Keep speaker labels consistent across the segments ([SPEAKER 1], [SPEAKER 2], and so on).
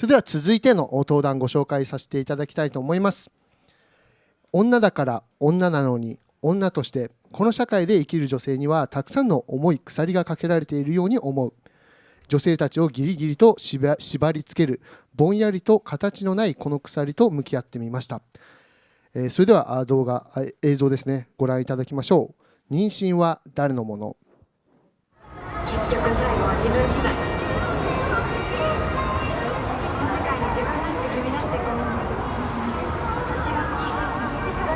[SPEAKER 1] それでは続いての登壇ご紹介させていただきたいと思います。女だから女なのに女としてこの社会で生きる女性にはたくさんの重い鎖がかけられているように思う。女性たちをギリギリと縛り付けるぼんやりと形のないこの鎖と向き合ってみました。それでは映像ですね、ご覧いただきましょう。妊娠は誰のもの。
[SPEAKER 2] 結局最後は自分次第。この世界に自分らしく踏み出していこう。私が好き、世界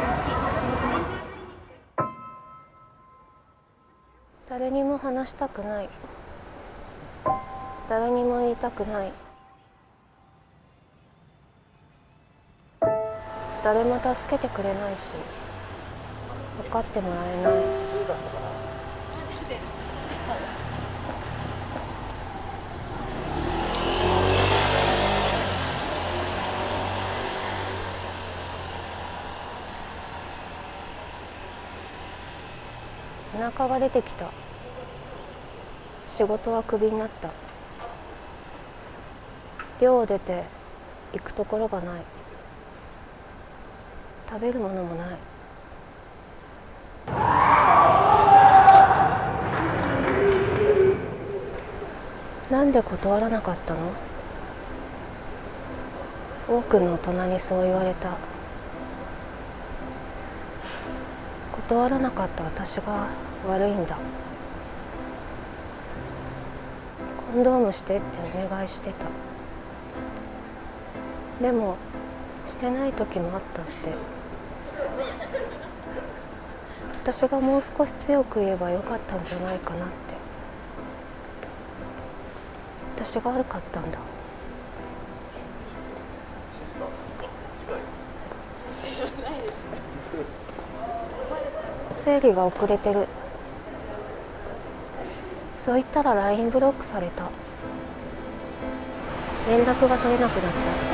[SPEAKER 2] が好き。
[SPEAKER 3] 誰にも話したくない。誰にも言いたくない。誰も助けてくれないし、分かってもらえない。お腹が出てきた。仕事はクビになった。寮を出て行くところがない。食べるものもない。なんで断らなかったの？多くの大人にそう言われた。断らなかった私が悪いんだ。コンドームしてってお願いしてた。でもしてない時もあったって。私がもう少し強く言えばよかったんじゃないかなって。私が悪かったんだ。生理が遅れてる。そう言ったら LINE ブロックされた。連絡が取れなくなった。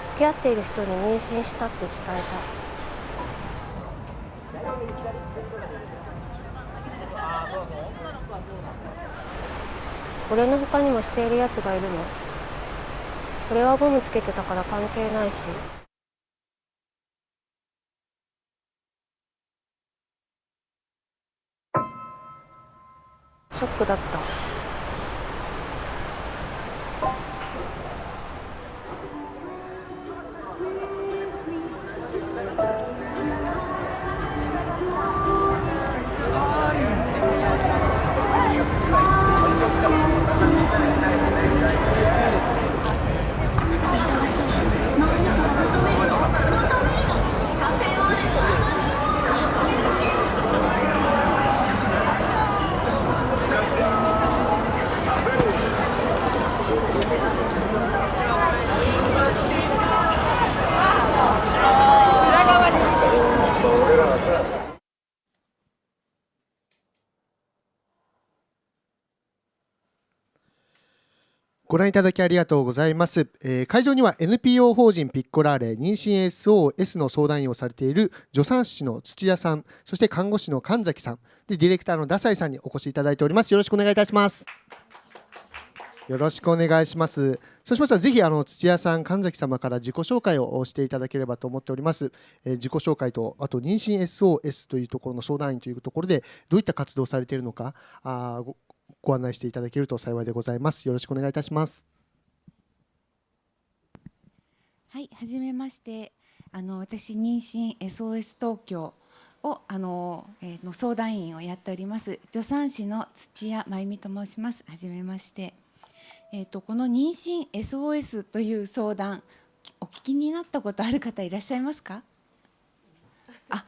[SPEAKER 3] 付き合っている人に妊娠したって伝えた。俺の他にもしているやつがいるの。俺はゴムつけてたから関係ないし。ショックだった。
[SPEAKER 1] ご覧いただきありがとうございます。会場には NPO 法人ピッコラーレ妊娠 SOS の相談員をされている助産師の土屋さん、そして看護師の神崎さんでディレクターのダサイさんにお越しいただいております。よろしくお願いいたします。よろしくお願いします。そうしましたらぜひ土屋さん、神崎様から自己紹介をしていただければと思っております。自己紹介とあと妊娠 SOS というところの相談員というところでどういった活動をされているのかご案内していただけると幸いでございます。よろしくお願いいたします。
[SPEAKER 4] はい、はじめまして。私妊娠 SOS 東京をの相談員をやっております助産師の土屋真由美と申します。はじめまして。この妊娠 SOS という相談、お聞きになったことある方いらっしゃいますか？あ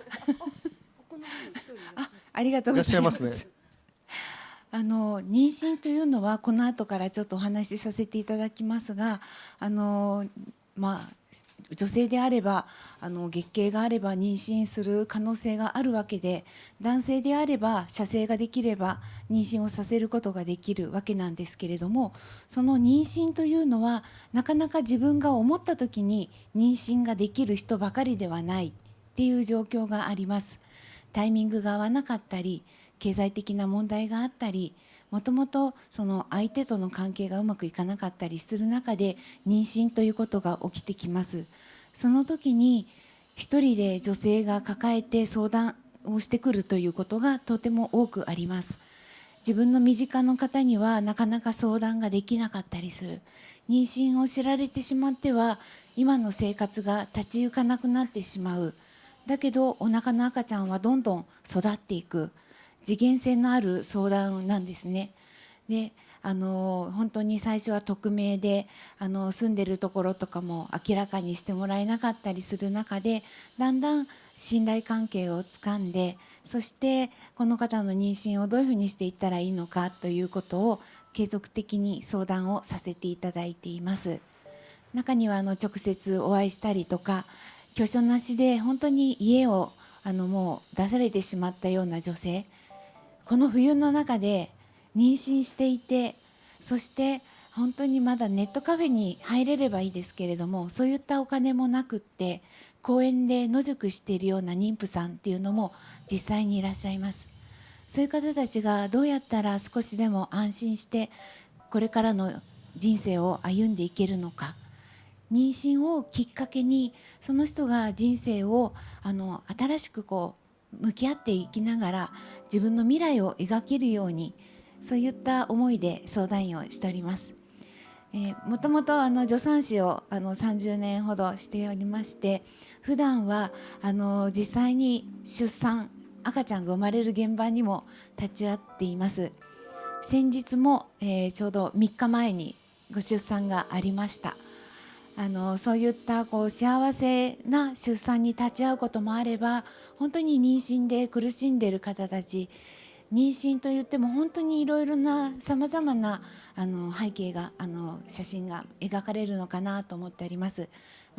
[SPEAKER 4] りがとうございます。妊娠というのはこの後からちょっとお話しさせていただきますが、女性であれば月経があれば妊娠する可能性があるわけで、男性であれば射精ができれば妊娠をさせることができるわけなんですけれども、その妊娠というのはなかなか自分が思った時に妊娠ができる人ばかりではないっていう状況があります。タイミングが合わなかったり、経済的な問題があったり、もともとその相手との関係がうまくいかなかったりする中で妊娠ということが起きてきます。その時に一人で女性が抱えて相談をしてくるということがとても多くあります。自分の身近の方にはなかなか相談ができなかったりする。妊娠を知られてしまっては今の生活が立ち行かなくなってしまう。だけどお腹の赤ちゃんはどんどん育っていく。次元性のある相談なんですね。で本当に最初は匿名で住んでるところとかも明らかにしてもらえなかったりする中で、だんだん信頼関係をつかんで、そしてこの方の妊娠をどういうふうにしていったらいいのかということを継続的に相談をさせていただいています。中には直接お会いしたりとか、居所なしで本当に家をもう出されてしまったような女性、この冬の中で妊娠していて、そして本当にまだネットカフェに入れればいいですけれども、そういったお金もなくって公園で野宿しているような妊婦さんっていうのも実際にいらっしゃいます。そういう方たちがどうやったら少しでも安心してこれからの人生を歩んでいけるのか、妊娠をきっかけにその人が人生を新しく向き合っていきながら自分の未来を描けるように、そういった思いで相談員をしております。もともと助産師を30年ほどしておりまして、普段は実際に出産、赤ちゃんが生まれる現場にも立ち会っています。先日も、ちょうど3日前にご出産がありました。そういった幸せな出産に立ち会うこともあれば、本当に妊娠で苦しんでいる方たち、妊娠といっても本当にいろいろなさまざまな背景が写真が描かれるのかなと思っております。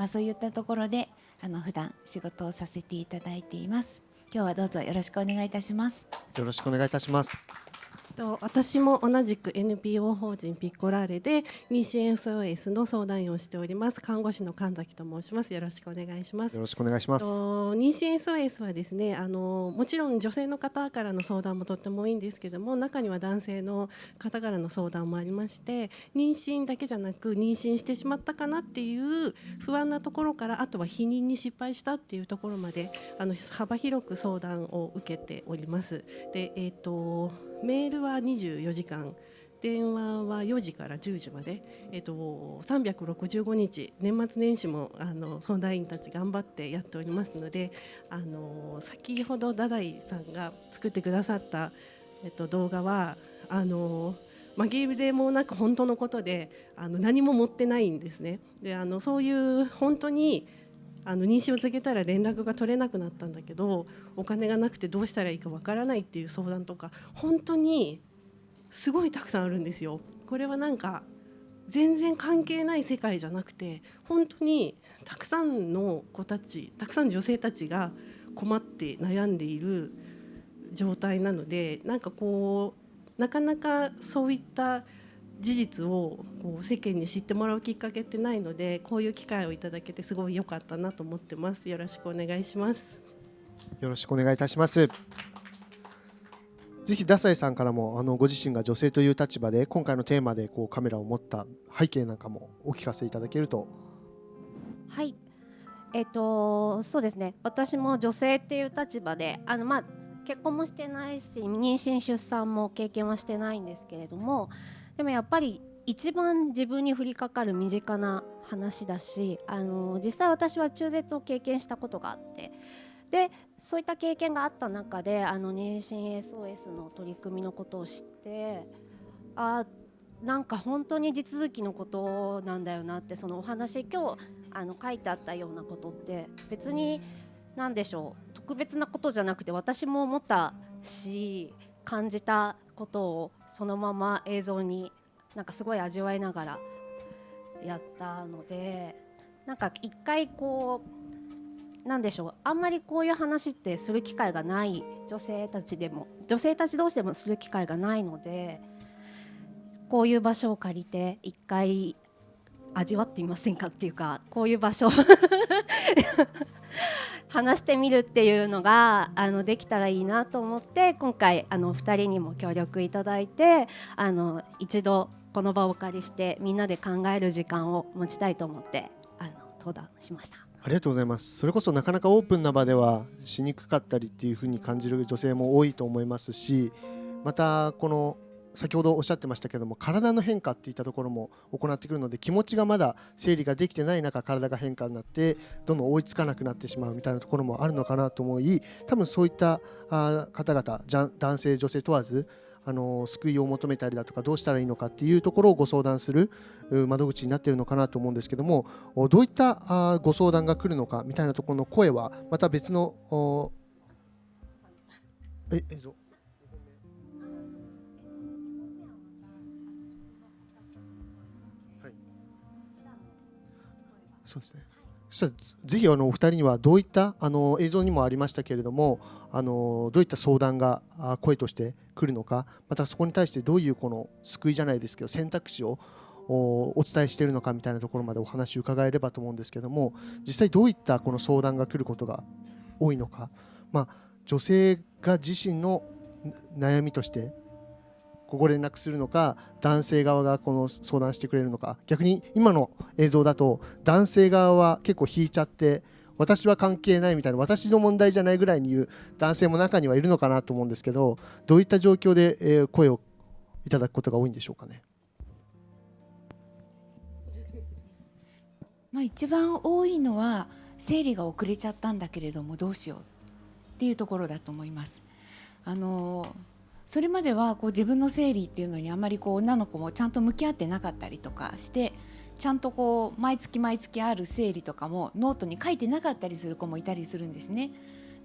[SPEAKER 4] そういったところで普段仕事をさせていただいています。今日はどうぞよろしくお願いいたします。
[SPEAKER 1] よろしくお願いいたします。
[SPEAKER 5] 私も同じく NPO 法人ピッコラーレで妊娠 SOS の相談員をしております看護師の神崎と申します。よろしくお願いします。
[SPEAKER 1] よろしくお願いします。
[SPEAKER 5] 妊娠 SOS はですねもちろん女性の方からの相談もとってもいいんですけども、中には男性の方からの相談もありまして、妊娠だけじゃなく妊娠してしまったかなっていう不安なところから、あとは避妊に失敗したっていうところまで幅広く相談を受けております。でメールは24時間、電話は4時から10時まで、365日、年末年始も相談員たち頑張ってやっておりますので、先ほどダダイさんが作ってくださった、動画は紛れもなく本当のことで何も持ってないんですね。でそういう本当に妊娠を告げたら連絡が取れなくなったんだけどお金がなくてどうしたらいいかわからないっていう相談とか本当にすごいたくさんあるんですよ。これはなんか全然関係ない世界じゃなくて、本当にたくさんの子たち、たくさんの女性たちが困って悩んでいる状態なので、なんかなかなかそういった事実を世間に知ってもらうきっかけってないので、こういう機会をいただけてすごい良かったなと思ってます。よろしくお願いします。
[SPEAKER 1] よろしくお願いいたします。ぜひダサイさんからもご自身が女性という立場で今回のテーマでカメラを持った背景なんかもお聞かせいただけると。
[SPEAKER 3] はい、そうですね、私も女性っていう立場で結婚もしてないし妊娠出産も経験はしてないんですけれども、でもやっぱり一番自分に降りかかる身近な話だし、実際私は中絶を経験したことがあって、でそういった経験があった中で妊娠 SOS の取り組みのことを知って、なんか本当に地続きのことなんだよなって、そのお話今日書いてあったようなことって別に何でしょう、特別なことじゃなくて私も思ったし感じたことをそのまま映像になんかすごい味わいながらやったので、なんか一回こうなんでしょう、あんまりこういう話ってする機会がない女性たち同士でもする機会がないので、こういう場所を借りて一回味わってみませんかっていうか、こういう場所を話してみるっていうのができたらいいなと思って、今回2人にも協力いただいて一度この場をお借りしてみんなで考える時間を持ちたいと思って登壇しました。
[SPEAKER 1] ありがとうございます。それこそなかなかオープンな場ではしにくかったりっていう風に感じる女性も多いと思いますし、またこの先ほどおっしゃってましたけども、体の変化っていったところも行ってくるので、気持ちがまだ整理ができてない中、体が変化になってどんどん追いつかなくなってしまうみたいなところもあるのかなと思い、多分そういった方々、男性女性問わず救いを求めたりだとか、どうしたらいいのかっていうところをご相談する窓口になっているのかなと思うんですけども、どういったご相談が来るのかみたいなところの声はまた別の映像そうですね。そしたらぜひお二人にはどういった映像にもありましたけれども、どういった相談が声として来るのか、またそこに対してどういうこの救いじゃないですけど選択肢をお伝えしているのかみたいなところまでお話を伺えればと思うんですけども、実際どういったこの相談が来ることが多いのか、女性が自身の悩みとしてご連絡するのか、男性側がこの相談してくれるのか、逆に今の映像だと男性側は結構引いちゃって、私は関係ないみたいな、私の問題じゃないぐらいに言う男性も中にはいるのかなと思うんですけど、どういった状況で声をいただくことが多いんでしょうかね。
[SPEAKER 4] 一番多いのは生理が遅れちゃったんだけれどもどうしようっていうところだと思います。それまでは自分の生理っていうのにあまり女の子もちゃんと向き合ってなかったりとかして、ちゃんと毎月毎月ある生理とかもノートに書いてなかったりする子もいたりするんですね。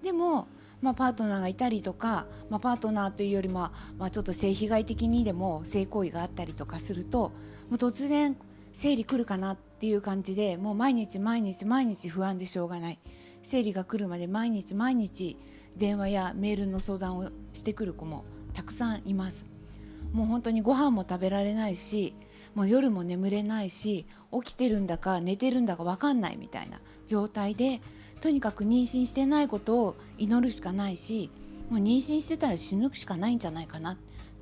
[SPEAKER 4] でも、パートナーがいたりとか、パートナーというよりも、ちょっと性被害的にでも性行為があったりとかすると、もう突然生理来るかなっていう感じで、もう毎日毎日毎日不安でしょうがない。生理が来るまで毎日毎日電話やメールの相談をしてくる子もたくさんいます。もう本当にご飯も食べられないし、もう夜も眠れないし、起きてるんだか寝てるんだか分かんないみたいな状態で、とにかく妊娠してないことを祈るしかないし、もう妊娠してたら死ぬしかないんじゃないかなっ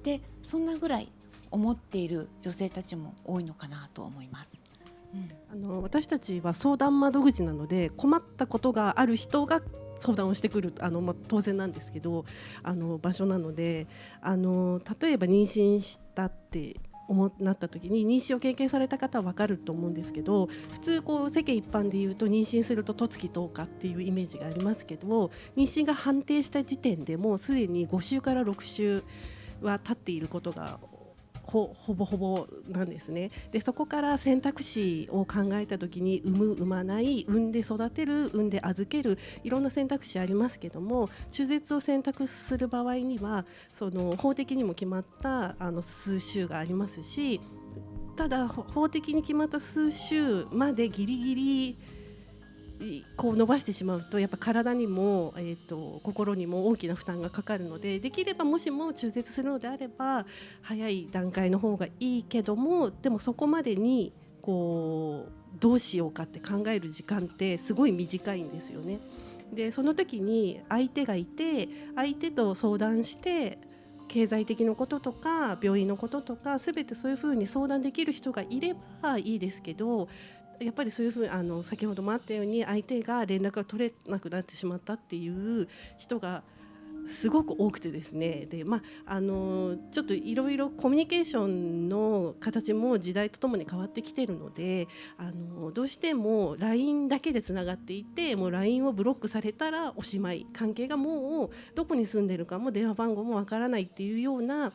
[SPEAKER 4] て、そんなぐらい思っている女性たちも多いのかなと思います。
[SPEAKER 5] 私たちは相談窓口なので、困ったことがある人が相談をしてくる当然なんですけど場所なので、例えば妊娠したってなった時に、妊娠を経験された方は分かると思うんですけど、普通世間一般でいうと妊娠すると十月10日っていうイメージがありますけど、妊娠が判定した時点でもうすでに5週から6週は経っていることがほぼほぼなんですね。でそこから選択肢を考えた時に、産む産まない、産んで育てる、産んで預ける、いろんな選択肢ありますけども、中絶を選択する場合には法的にも決まった数週がありますし、ただ法的に決まった数週までギリギリ伸ばしてしまうと、やっぱ体にも、心にも大きな負担がかかるので、できればもしも中絶するのであれば早い段階の方がいいけども、でもそこまでにどうしようかって考える時間ってすごい短いんですよね。でその時に相手がいて、相手と相談して経済的なこととか病院のこととか全てそういうふうに相談できる人がいればいいですけど、やっぱりそういうふうに先ほどもあったように相手が連絡が取れなくなってしまったっていう人がすごく多くてですね。で、ちょっといろいろコミュニケーションの形も時代とともに変わってきているので、どうしても LINE だけでつながっていて、もう LINE をブロックされたらおしまい、関係がもうどこに住んでるかも電話番号もわからないっていうような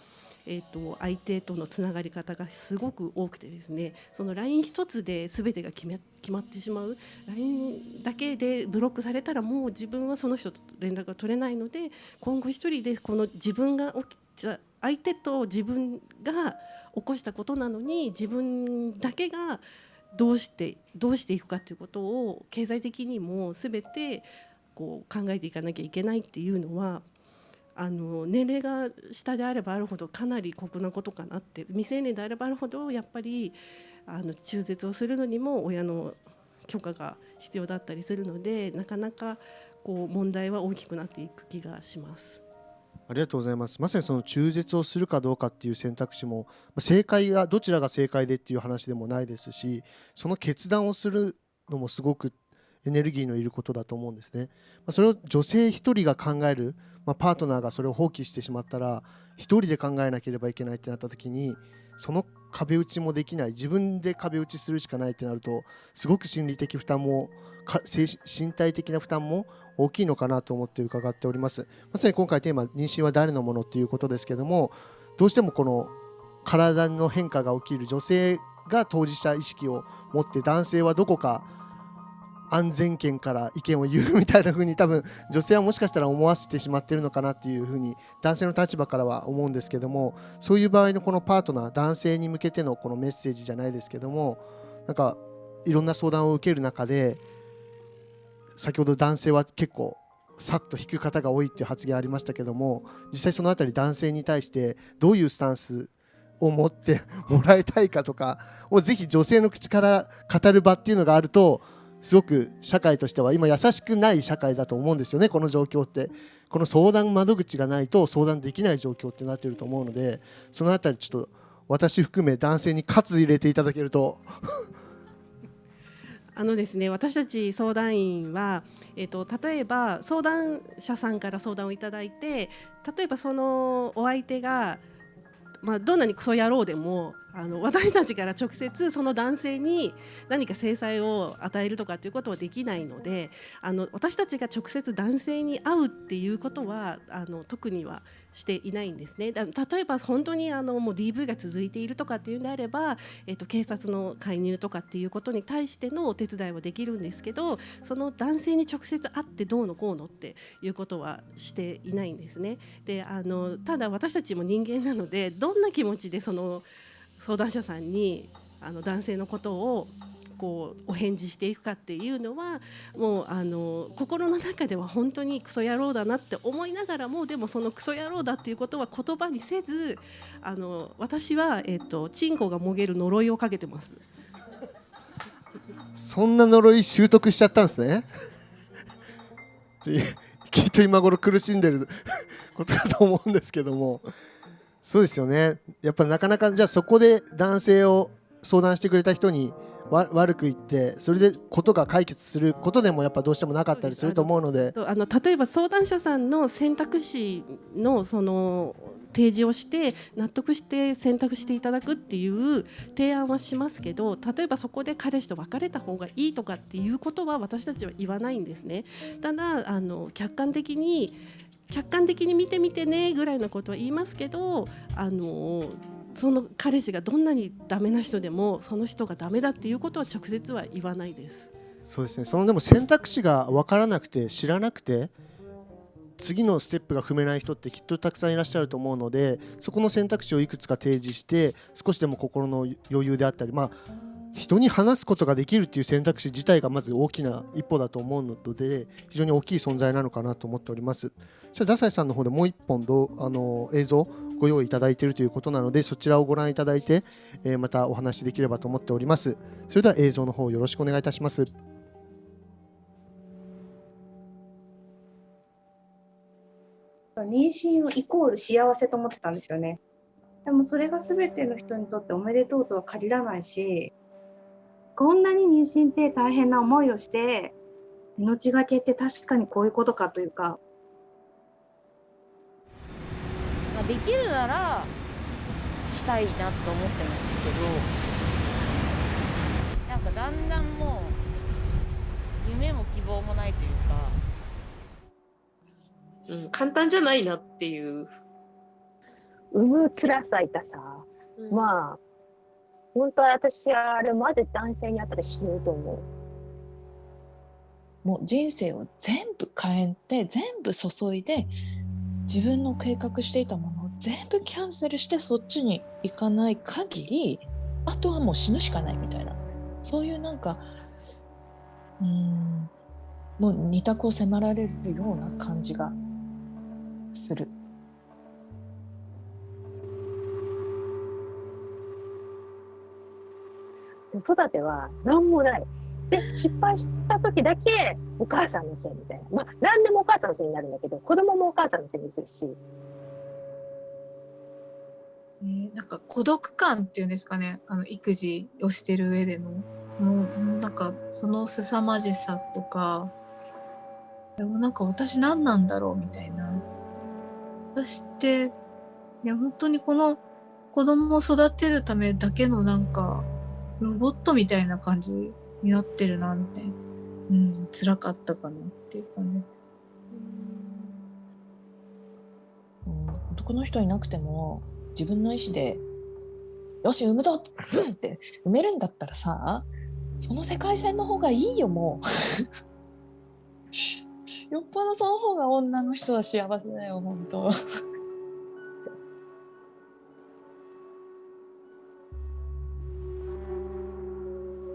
[SPEAKER 5] 相手とのつながり方がすごく多くてですね、その LINE 一つで全てが決まってしまう、 LINE だけでブロックされたらもう自分はその人と連絡が取れないので、今後一人でこの自分が起きた相手と自分が起こしたことなのに自分だけがどうしていくかということを経済的にも全てこう考えていかなきゃいけないっていうのは年齢が下であればあるほどかなり酷なことかなって、未成年であればあるほどやっぱり中絶をするのにも親の許可が必要だったりするので、なかなかこう問題は大きくなっていく気がします。
[SPEAKER 1] ありがとうございます。まさにその中絶をするかどうかっていう選択肢も正解がどちらが正解でっていう話でもないですし、その決断をするのもすごくエネルギーのいることだと思うんですね。それを女性一人が考える、パートナーがそれを放棄してしまったら一人で考えなければいけないってなった時に、その壁打ちもできない、自分で壁打ちするしかないってなると、すごく心理的負担も身体的な負担も大きいのかなと思って伺っております。まさに今回テーマ妊娠は誰のものっていうことですけども、どうしてもこの体の変化が起きる女性が当事者意識を持って、男性はどこか安全圏から意見を言うみたいな風に多分女性はもしかしたら思わせてしまっているのかなっていう風に男性の立場からは思うんですけども、そういう場合のこのパートナー、男性に向けてのこのメッセージじゃないですけども、なんかいろんな相談を受ける中で、先ほど男性は結構さっと引く方が多いっていう発言ありましたけども、実際そのあたり男性に対してどういうスタンスを持ってもらいたいかとかをぜひ女性の口から語る場っていうのがあると、すごく社会としては今優しくない社会だと思うんですよね。この状況って、この相談窓口がないと相談できない状況ってなってると思うので、そのあたりちょっと私含め男性に喝入れていただけると
[SPEAKER 5] ですね、私たち相談員は、例えば相談者さんから相談をいただいて、例えばそのお相手が、どんなにクソ野郎でも私たちから直接その男性に何か制裁を与えるとかっていうことはできないので、私たちが直接男性に会うっていうことは特にはしていないんですね。例えば本当にもう DV が続いているとかっていうんであれば、警察の介入とかっていうことに対してのお手伝いはできるんですけど、その男性に直接会ってどうのこうのっていうことはしていないんですね。でただ私たちも人間なので、どんな気持ちでその相談者さんに男性のことをこうお返事していくかっていうのは、もう心の中では本当にクソ野郎だなって思いながらも、でもそのクソ野郎だっていうことは言葉にせず、私は、チンコがもげる呪いをかけてます。
[SPEAKER 1] そんな呪い習得しちゃったんですねきっと今頃苦しんでることかと思うんですけども、そうですよね。やっぱなかなか、じゃあそこで男性を相談してくれた人に悪く言って、それでことが解決することでもやっぱどうしてもなかったりすると思うので、
[SPEAKER 5] 例えば相談者さんの選択肢のその提示をして納得して選択していただくっていう提案はしますけど、例えばそこで彼氏と別れた方がいいとかっていうことは私たちは言わないんですね。ただ客観的に見てみてねぐらいのことは言いますけど、その彼氏がどんなにダメな人でもその人がダメだっていうことは直接は言わないです。
[SPEAKER 1] そうですね。そのでも選択肢が分からなくて知らなくて次のステップが踏めない人ってきっとたくさんいらっしゃると思うので、そこの選択肢をいくつか提示して少しでも心の余裕であったり、人に話すことができるっていう選択肢自体がまず大きな一歩だと思うので、非常に大きい存在なのかなと思っております。じゃあダサイさんの方でもう一本映像ご用意いただいているということなので、そちらをご覧いただいて、またお話しできればと思っております。それでは映像の方よろしくお願いいたします。
[SPEAKER 6] 妊娠をイコール幸せと思ってたんですよね。でもそれが全ての人にとっておめでとうとは限らないし、こんなに妊娠って大変な思いをして命がけって確かにこういうことかというか、
[SPEAKER 7] できるならしたいなと思ってますけど、なんかだんだんもう夢も希望もないというか、
[SPEAKER 8] 簡単じゃないなっていう。
[SPEAKER 9] 産む辛さ痛さ、本当は私はあれまで男性に会ったら死ぬと思
[SPEAKER 10] う。もう人生を全部変えて全部注いで自分の計画していたものを全部キャンセルしてそっちに行かない限り、あとはもう死ぬしかないみたいな。そういうなんかもう二択を迫られるような感じがする。
[SPEAKER 9] 子育ては何もない。で、失敗した時だけお母さんのせいみたいな。まあ、何でもお母さんのせいになるんだけど、子供もお母さんのせいにするし。
[SPEAKER 8] なんか孤独感っていうんですかね、育児をしてる上での、もうなんかその凄まじさとか、でもなんか私何なんだろうみたいな。私っていや本当にこの子供を育てるためだけのなんかロボットみたいな感じになってるなみたいな、辛かったかなっていう感じです。
[SPEAKER 10] 男の人いなくても自分の意思でよし産むぞって産めるんだったらさ、その世界線の方がいいよもうよっぽどその方が女の人は幸せだよ本当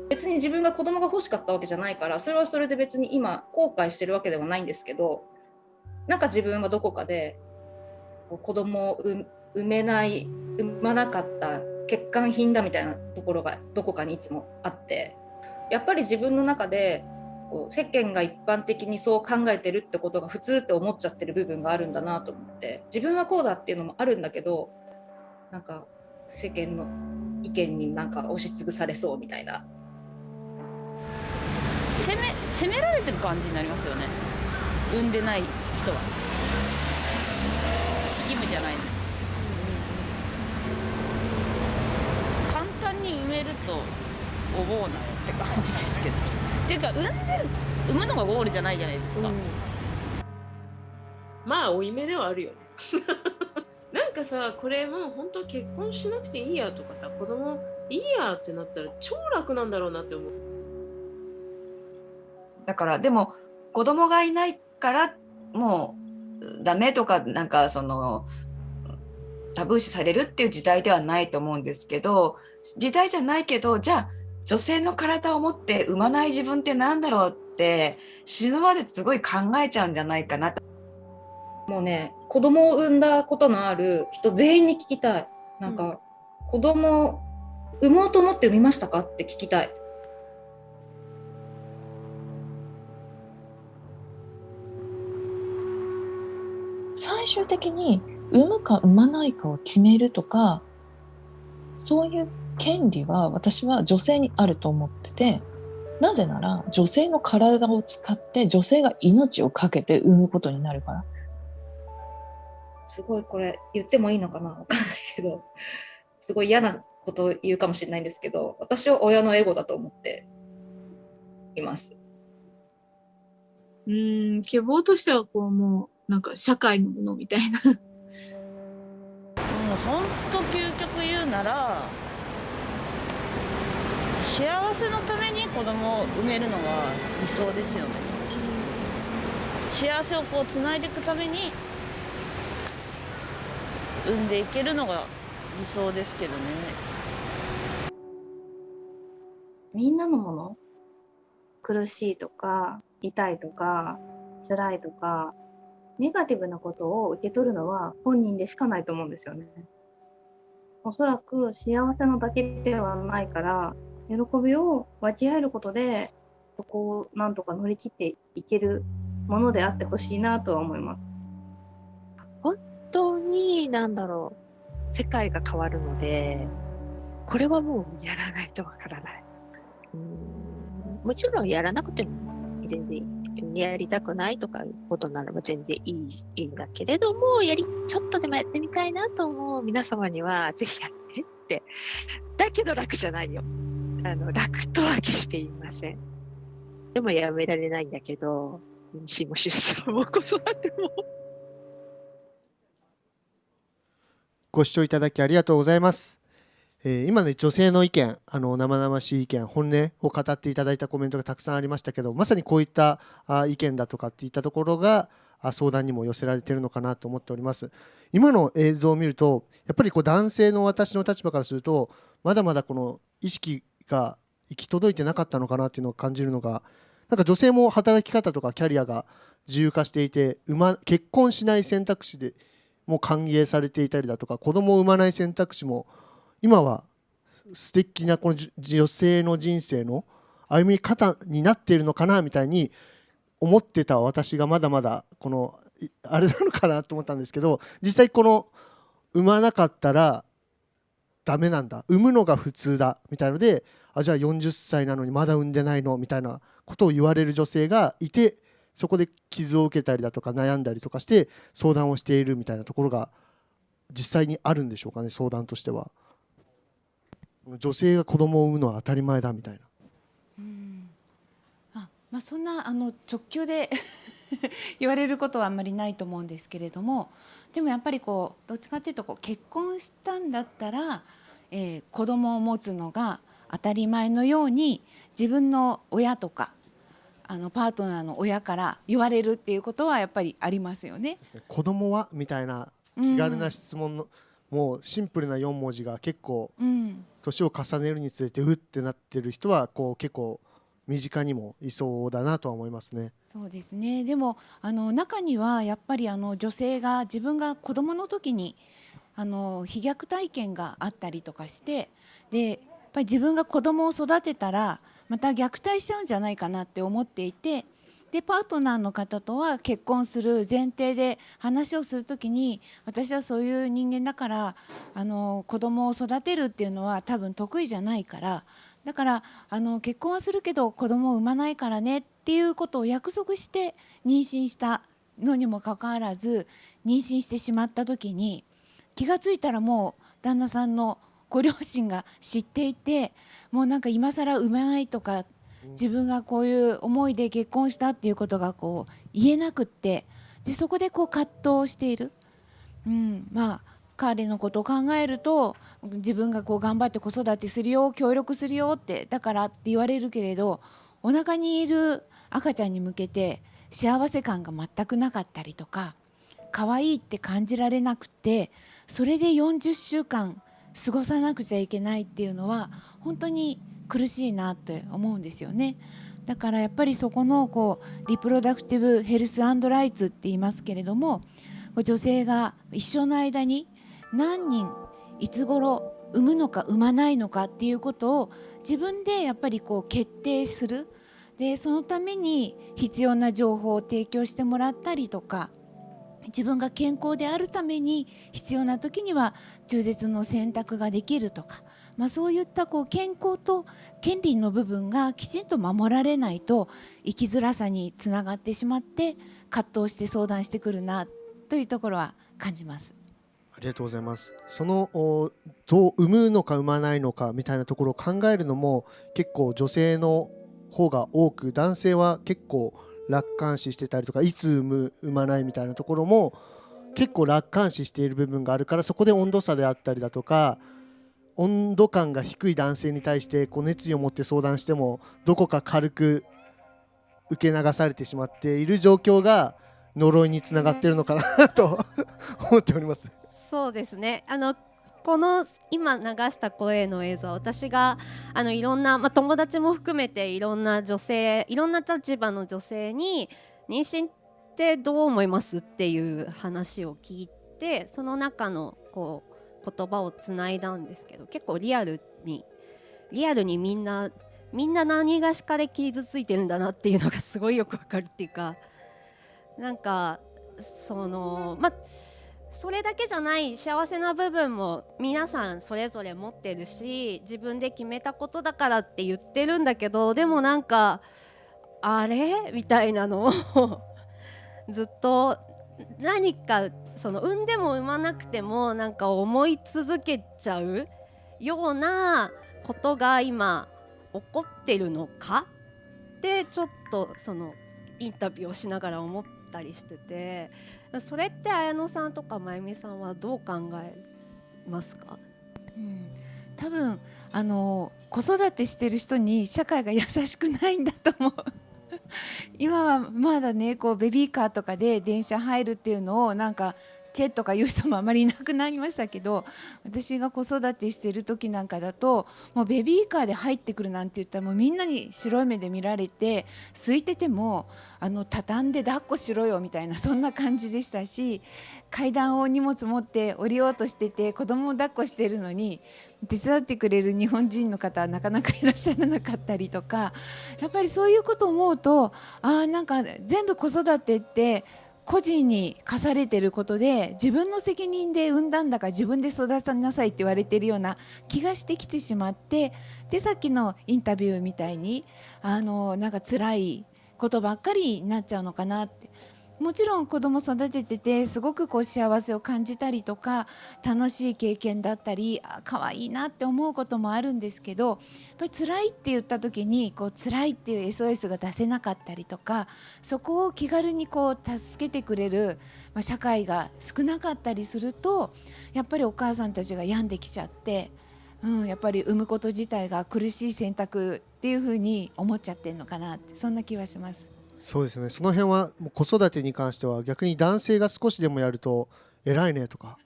[SPEAKER 11] 別に自分が子供が欲しかったわけじゃないから、それはそれで別に今後悔してるわけではないんですけど、なんか自分はどこかで子供を産まなかった欠陥品だみたいなところがどこかにいつもあって、やっぱり自分の中で世間が一般的にそう考えてるってことが普通って思っちゃってる部分があるんだなと思って、自分はこうだっていうのもあるんだけど、なんか世間の意見になんか押しつぶされそうみたいな、
[SPEAKER 7] 責められてる感じになりますよね。産んでない人は義務じゃないの。簡単に産めると思うなよって感じですけど。っていうか産むのがゴールじゃないじゃないですか。
[SPEAKER 12] まあ負い目ではあるよねなんかさ、これもう本当結婚しなくていいやとかさ、子供いいやってなったら超楽なんだろうなって思う。
[SPEAKER 13] だからでも子供がいないからもうダメとか、なんかそのタブー視されるっていう時代ではないと思うんですけど、時代じゃないけど、じゃあ女性の体を持って産まない自分ってなんだろうって死ぬまですごい考えちゃうんじゃないかな。
[SPEAKER 11] もうね、子供を産んだことのある人全員に聞きたい。なんか、子供産もうと思って産みましたかって聞きたい。
[SPEAKER 10] 最終的に産むか産まないかを決めるとか、そういう権利は私は女性にあると思ってて、なぜなら女性の体を使って女性が命を懸けて産むことになるから。
[SPEAKER 11] すごいこれ言ってもいいのかな、わかんないけど、すごい嫌なことを言うかもしれないんですけど、私は親のエゴだと思っています。
[SPEAKER 8] 希望としてはもうなんか社会のものみたいな。もう
[SPEAKER 7] 本当究極言うなら、幸せのために子供を産めるのが理想ですよね。幸せをつないでいくために産んでいけるのが理想ですけどね。
[SPEAKER 6] みんなのもの、苦しいとか痛いとか辛いとかネガティブなことを受け取るのは本人でしかないと思うんですよね。おそらく幸せのだけではないから、喜びを分け合えることでそこをなんとか乗り切っていけるものであってほしいなとは思います。
[SPEAKER 14] 本当に世界が変わるので、これはもうやらないとわからない。もちろんやらなくても全然やりたくないとかいうことならば全然いいんだけれども、ちょっとでもやってみたいなと思う皆様にはぜひやってって。だけど楽じゃないよ。楽とは決して言いません。でもやめられないんだけど、妊娠も出産も子育ても。
[SPEAKER 1] ご視聴いただきありがとうございます。今ね、女性の意見、生々しい意見、本音を語っていただいたコメントがたくさんありましたけど、まさにこういった意見だとかっていったところが相談にも寄せられているのかなと思っております。今の映像を見ると、やっぱり男性の私の立場からすると、まだまだこの意識が行き届いてなかったのかなっていうのを感じるのが、なんか女性も働き方とかキャリアが自由化していて、結婚しない選択肢でも歓迎されていたりだとか、子供を産まない選択肢も今は素敵なこの女性の人生の歩み方になっているのかなみたいに思ってた私がまだまだこのあれなのかなと思ったんですけど、実際この産まなかったらダメなんだ、産むのが普通だみたいので、じゃあ40歳なのにまだ産んでないのみたいなことを言われる女性がいて、そこで傷を受けたりだとか悩んだりとかして相談をしているみたいなところが実際にあるんでしょうかね、相談としては。女性が子供を産むのは当たり前だみたいな。
[SPEAKER 4] そんな直球で言われることはあんまりないと思うんですけれども、でもやっぱりどっちかっていうと結婚したんだったら、子供を持つのが当たり前のように自分の親とかパートナーの親から言われるっていうことはやっぱりありますよね。
[SPEAKER 1] 子供はみたいな気軽な質問の、もうシンプルな4文字が結構年を重ねるにつれてうってなってる人は結構身近にもいそうだなとは思いますね。
[SPEAKER 4] そうですね。でも中にはやっぱり女性が自分が子供の時に被虐体験があったりとかして、でやっぱり自分が子供を育てたらまた虐待しちゃうんじゃないかなって思っていて、でパートナーの方とは結婚する前提で話をするときに、私はそういう人間だから子供を育てるっていうのは多分得意じゃないから、だから結婚はするけど子供を産まないからねっていうことを約束して妊娠したのにもかかわらず、妊娠してしまった時に気がついたらもう旦那さんのご両親が知っていて、もうなんか今更産まないとか、自分がこういう思いで結婚したっていうことが言えなくって、でそこで葛藤している、彼のことを考えると自分が頑張って子育てするよ、協力するよって、だからって言われるけれど、お腹にいる赤ちゃんに向けて幸せ感が全くなかったりとか、可愛いって感じられなくて、それで40週間過ごさなくちゃいけないっていうのは本当に苦しいなって思うんですよね。だからやっぱりそこのリプロダクティブヘルス&ライツって言いますけれども、女性が一生の間に何人いつ頃産むのか産まないのかっていうことを自分でやっぱり決定する。でそのために必要な情報を提供してもらったりとか、自分が健康であるために必要な時には中絶の選択ができるとか、そういった健康と権利の部分がきちんと守られないと生きづらさにつながってしまって、葛藤して相談してくるなというところは感じます。
[SPEAKER 1] ありがとうございます。そのどう産むのか産まないのかみたいなところを考えるのも結構女性の方が多く、男性は結構楽観視してたりとか、いつ産む産まないみたいなところも結構楽観視している部分があるから、そこで温度差であったりだとか、温度感が低い男性に対して熱意を持って相談してもどこか軽く受け流されてしまっている状況が呪いにつながっているのかなと思っております。
[SPEAKER 3] そうですね。この今流した声の映像は私がいろんな、友達も含めていろんな女性、いろんな立場の女性に妊娠ってどう思いますっていう話を聞いて、その中の言葉をつないだんですけど、結構リアルにみんな何がしかで傷ついてるんだなっていうのがすごいよくわかるっていうか、なんかそれだけじゃない幸せな部分も皆さんそれぞれ持ってるし、自分で決めたことだからって言ってるんだけど、でもなんかあれみたいなのをずっと何か産んでも産まなくてもなんか思い続けちゃうようなことが今起こってるのかってちょっとインタビューをしながら思ったりしてて、それって綾乃さんとかまゆみさんはどう考えますか？
[SPEAKER 4] 多分子育てしてる人に社会が優しくないんだと思う今はまだねベビーカーとかで電車入るっていうのをなんかチェとかいう人もあまりいなくなりましたけど、私が子育てしてる時なんかだともうベビーカーで入ってくるなんて言ったらもうみんなに白い目で見られて、空いてても畳んで抱っこしろよみたいなそんな感じでしたし、階段を荷物持って降りようとしてて子供を抱っこしてるのに手伝ってくれる日本人の方はなかなかいらっしゃらなかったりとか、やっぱりそういうことを思うと、なんか全部子育てって個人に課されていることで自分の責任で産んだんだから自分で育てなさいって言われているような気がしてきてしまって、でさっきのインタビューみたいになんか辛いことばっかりになっちゃうのかなって。もちろん子供育てててすごく幸せを感じたりとか楽しい経験だったり可愛いなって思うこともあるんですけど、やっぱり辛いって言った時に辛いっていう SOS が出せなかったりとか、そこを気軽に助けてくれる、社会が少なかったりすると、やっぱりお母さんたちが病んできちゃって、やっぱり産むこと自体が苦しい選択っていうふうに思っちゃってるのかなって、そんな気はします。
[SPEAKER 1] そうですね、その辺はもう子育てに関しては逆に男性が少しでもやると偉いねとか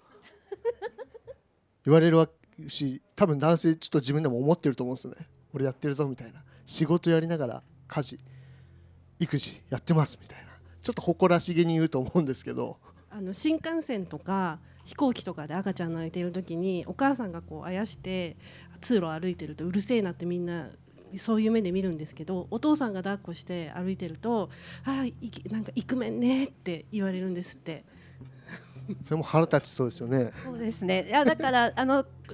[SPEAKER 1] 言われるわけし、多分男性ちょっと自分でも思ってると思うんですよね。俺やってるぞみたいな、仕事やりながら家事育児やってますみたいな、ちょっと誇らしげに言うと思うんですけど、
[SPEAKER 5] 新幹線とか飛行機とかで赤ちゃん泣いてる時にお母さんがあやして通路を歩いてるとうるせえなってみんなそういう目で見るんですけど、お父さんが抱っこして歩いてるとなんかイクメンねって言われるんですって。
[SPEAKER 1] それも腹立ちそうですよね。
[SPEAKER 3] そうですね。いやだから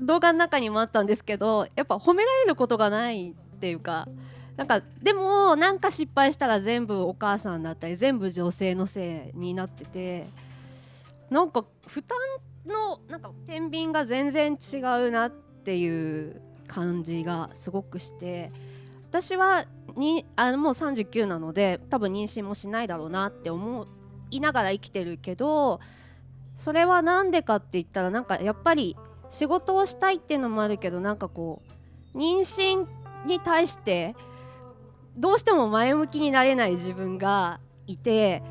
[SPEAKER 3] 動画の中にもあったんですけど、やっぱ褒められることがないっていうか、なんかでもなんか失敗したら全部お母さんだったり全部女性のせいになってて、なんか負担のなんか天秤が全然違うなっていう感じがすごくして、私はもう39なので多分妊娠もしないだろうなって思いながら生きてるけど、それはなんでかって言ったら、なんかやっぱり仕事をしたいっていうのもあるけど、なんか妊娠に対してどうしても前向きになれない自分がいて、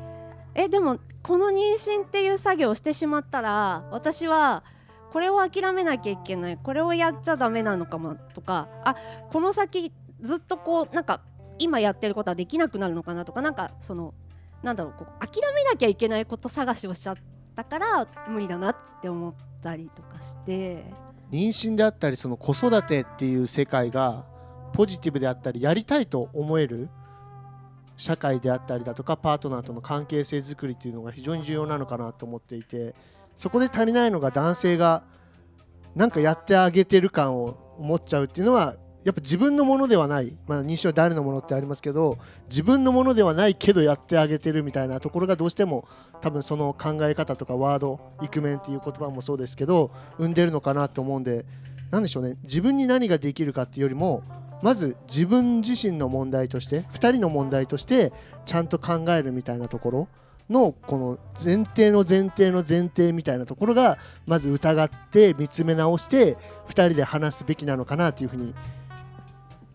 [SPEAKER 3] でもこの妊娠っていう作業をしてしまったら私はこれを諦めなきゃいけない、これをやっちゃダメなのかもとか、この先ずっとなんか今やってることはできなくなるのかなとか、なんかなんだろう、諦めなきゃいけないこと探しをしちゃったから無理だなって思ったりとかして、
[SPEAKER 1] 妊娠であったりその子育てっていう世界がポジティブであったりやりたいと思える社会であったりだとかパートナーとの関係性づくりっていうのが非常に重要なのかなと思っていて、そこで足りないのが男性がなんかやってあげてる感を持っちゃうっていうのはやっぱ自分のものではない、妊娠は誰のものってありますけど、自分のものではないけどやってあげてるみたいなところがどうしても多分その考え方とかワード、イクメンっていう言葉もそうですけど生んでるのかなと思うんで、なんでしょうね、自分に何ができるかっていうよりもまず自分自身の問題として2人の問題としてちゃんと考えるみたいなところのこの前提の前提の前提みたいなところがまず疑って見つめ直して2人で話すべきなのかなというふうに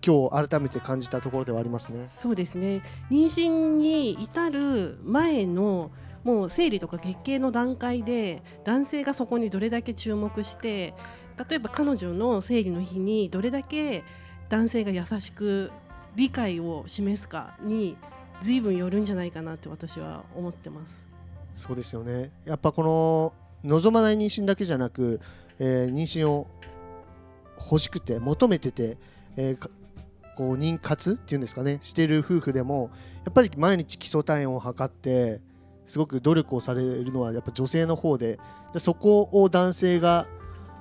[SPEAKER 1] 今日改めて感じたところではありますね。
[SPEAKER 5] そうですね、妊娠に至る前のもう生理とか月経の段階で男性がそこにどれだけ注目して、例えば彼女の生理の日にどれだけ男性が優しく理解を示すかに随分よるんじゃないかなって私は思ってます。
[SPEAKER 1] そうですよね。やっぱこの望まない妊娠だけじゃなく、妊娠を欲しくて求めてて、こう妊活っていうんですかね、している夫婦でもやっぱり毎日基礎体温を測ってすごく努力をされるのはやっぱ女性の方で、そこを男性が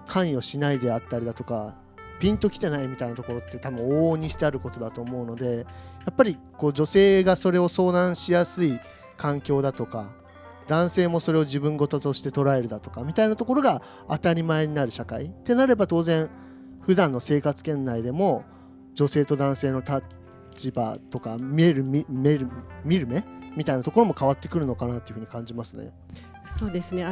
[SPEAKER 1] 関与しないであったりだとかピンときてないみたいなところって多分往々にしてあることだと思うので、やっぱりこう女性がそれを相談しやすい環境だとか男性もそれを自分事として捉えるだとかみたいなところが当たり前になる社会ってなれば、当然普段の生活圏内でも女性と男性の立場とか見る目みみたいなところも変わってくるのかなというふうに感じますね。
[SPEAKER 5] そうですね、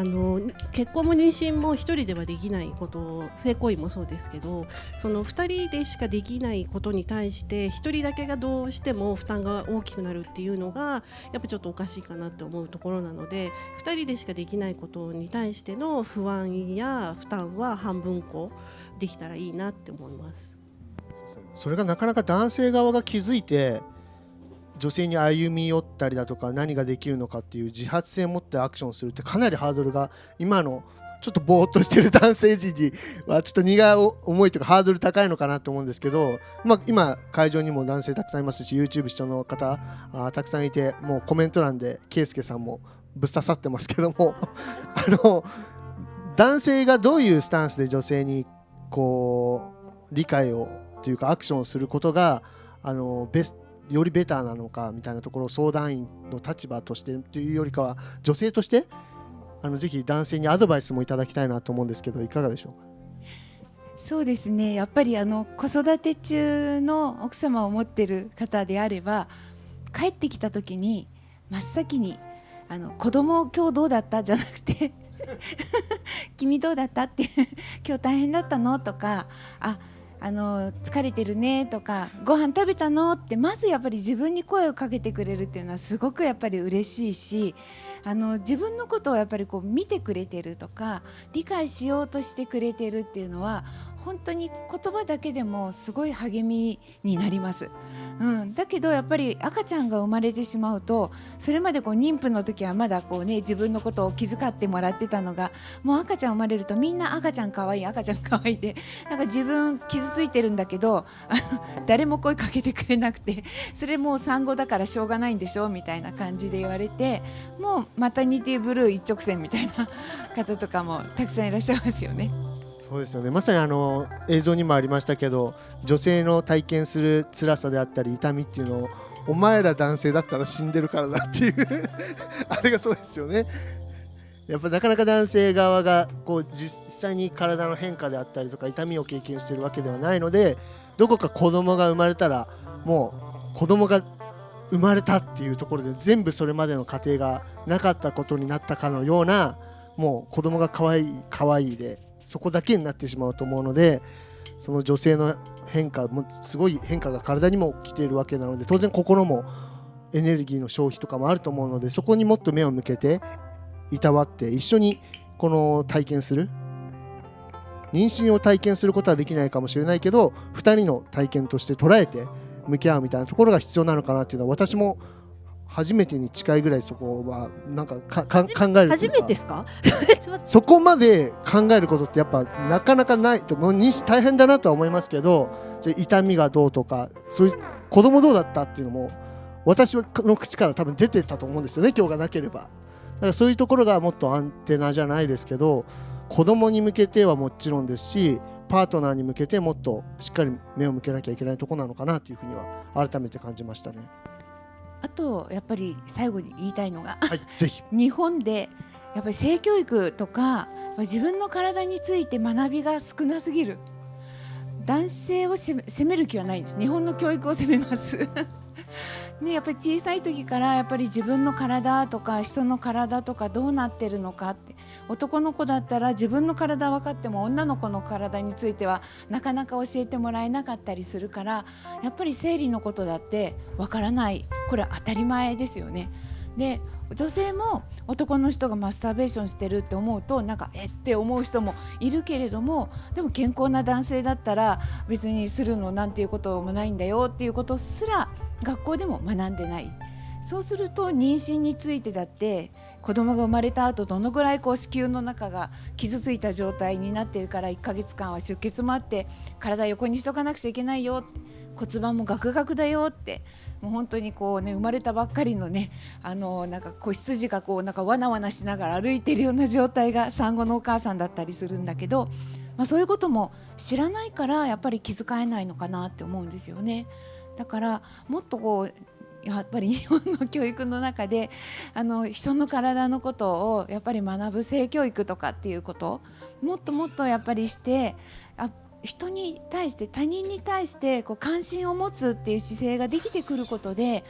[SPEAKER 5] 結婚も妊娠も一人ではできないこと、性行為もそうですけど、その2人でしかできないことに対して1人だけがどうしても負担が大きくなるっていうのがやっぱちょっとおかしいかなって思うところなので、2人でしかできないことに対しての不安や負担は半分こできたらいいなって思います。
[SPEAKER 1] それがなかなか男性側が気づいて女性に歩み寄ったりだとか何ができるのかっていう自発性を持ってアクションするってかなりハードルが今のちょっとぼーっとしてる男性陣にはちょっと荷が重いというかハードル高いのかなと思うんですけど、今会場にも男性たくさんいますし YouTube 視聴の方たくさんいて、もうコメント欄で圭介さんもぶっ刺さってますけども男性がどういうスタンスで女性にこう理解をというかアクションをすることがよりベターなのかみたいなところを相談員の立場としてというよりかは女性としてぜひ男性にアドバイスもいただきたいなと思うんですけど、いかがでしょうか。
[SPEAKER 4] そうですね、やっぱり子育て中の奥様を持っている方であれば、帰ってきた時に真っ先に子供今日どうだったじゃなくて君どうだったって今日大変だったのとか、疲れてるねとか、ご飯食べたのってまずやっぱり自分に声をかけてくれるっていうのはすごくやっぱり嬉しいし、自分のことをやっぱりこう見てくれてるとか理解しようとしてくれてるっていうのは本当に言葉だけでもすごい励みになります。だけどやっぱり赤ちゃんが生まれてしまうと、それまでこう妊婦の時はまだこうね自分のことを気遣ってもらってたのが、もう赤ちゃん生まれるとみんな赤ちゃんかわいい赤ちゃんかわいいで、なんか自分傷ついてるんだけど誰も声かけてくれなくて、それもう産後だからしょうがないんでしょみたいな感じで言われて、もうマタニティブルー一直線みたいな方とかもたくさんいらっしゃいますよね。
[SPEAKER 1] そうですよね、まさに映像にもありましたけど、女性の体験する辛さであったり痛みっていうのをお前ら男性だったら死んでるからだっていうあれがそうですよね。やっぱなかなか男性側がこう実際に体の変化であったりとか痛みを経験しているわけではないので、どこか子供が生まれたらもう子供が生まれたっていうところで全部それまでの過程がなかったことになったかのような、もう子供が可愛い可愛いでそこだけになってしまうと思うので、その女性の変化もすごい変化が体にも起きているわけなので、当然心もエネルギーの消費とかもあると思うので、そこにもっと目を向けていたわって一緒にこの体験する、妊娠を体験することはできないかもしれないけど2人の体験として捉えて向き合うみたいなところが必要なのかなっていうのは、私も初めてに近いぐらいそこはなんか考える。
[SPEAKER 15] 初めてですか
[SPEAKER 1] そこまで考えることってやっぱなかなかないと、もう妊娠大変だなとは思いますけど、じゃ痛みがどうとかそういう子供どうだったっていうのも私の口から多分出てたと思うんですよね、今日がなければ。だからそういうところがもっとアンテナじゃないですけど、子供に向けてはもちろんですし、パートナーに向けてもっとしっかり目を向けなきゃいけないところなのかなというふうには改めて感じましたね。
[SPEAKER 4] あとやっぱり最後に言いたいのが、
[SPEAKER 1] ぜひ
[SPEAKER 4] 日本でやっぱり性教育とか自分の体について学びが少なすぎる。男性を責める気はないです。日本の教育を責めますね、やっぱり小さい時からやっぱり自分の体とか人の体とかどうなってるのかって、男の子だったら自分の体分かっても女の子の体についてはなかなか教えてもらえなかったりするから、やっぱり生理のことだって分からない、これは当たり前ですよね。で女性も男の人がマスターベーションしてるって思うとなんかって思う人もいるけれども、でも健康な男性だったら別にするのなんていうこともないんだよっていうことすら学校でも学んでない。そうすると妊娠についてだって子供が生まれた後どのぐらいこう子宮の中が傷ついた状態になっているから1ヶ月間は出血もあって体横にしとかなくちゃいけないよ、骨盤もガクガクだよって、もう本当にこうね生まれたばっかりのねなんか子羊がこうなんかわなわなしながら歩いているような状態が産後のお母さんだったりするんだけど、そういうことも知らないからやっぱり気遣えないのかなって思うんですよね。だからもっとこうやっぱり日本の教育の中で人の体のことをやっぱり学ぶ性教育とかっていうこともっともっとやっぱりして人に対して他人に対してこう関心を持つっていう姿勢ができてくることで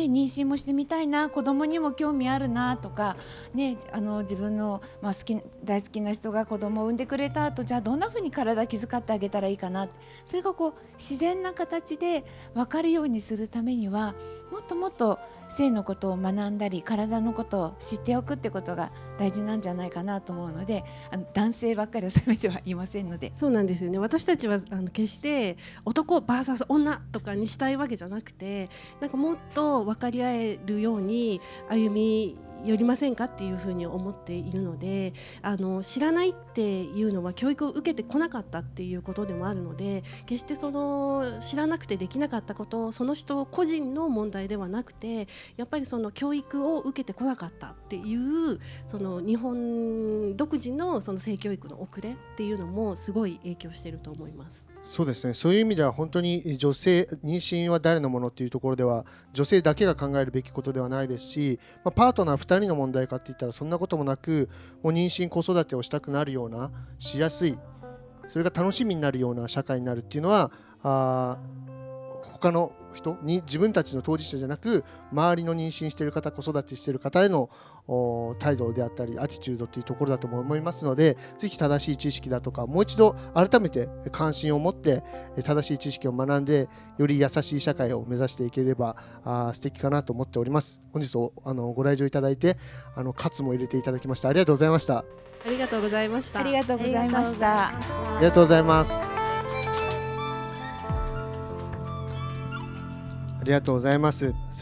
[SPEAKER 4] 妊娠もしてみたいな、子供にも興味あるなとか、自分の、大好きな人が子供を産んでくれた後、じゃあどんな風に体気遣ってあげたらいいかな、それが自然な形で分かるようにするためには、もっともっと性のことを学んだり体のことを知っておくってことが大事なんじゃないかなと思うので、男性ばっかりを責めてはいませんので。
[SPEAKER 5] そうなんですよね。私たちは決して男 VS 女とかにしたいわけじゃなくて、なんかもっと分かり合えるように歩み寄りませんかっていうふうに思っているので、知らないっていうのは教育を受けてこなかったっていうことでもあるので、決して知らなくてできなかったこと、その人個人の問題ではなくて、やっぱり教育を受けてこなかったっていう日本独自の性教育の遅れっていうのもすごい影響していると思います。
[SPEAKER 1] そうですね。そういう意味では本当に妊娠は誰のものっていうところでは女性だけが考えるべきことではないですし、パートナー2人の問題かって言ったらそんなこともなく、もう妊娠子育てをしたくなるような、しやすい、それが楽しみになるような社会になるっていうのは、他の人に、自分たちの当事者じゃなく周りの妊娠している方、子育てしている方への態度であったりアティチュードっていうところだと思いますので、ぜひ正しい知識だとかもう一度改めて関心を持って正しい知識を学んで、より優しい社会を目指していければ素敵かなと思っております。本日ご来場いただいてカツも入れていただきましてありがとうございました。
[SPEAKER 5] ありがとうございました。
[SPEAKER 4] ありがとうございました。
[SPEAKER 1] ありがとうございます。ありがとうございます。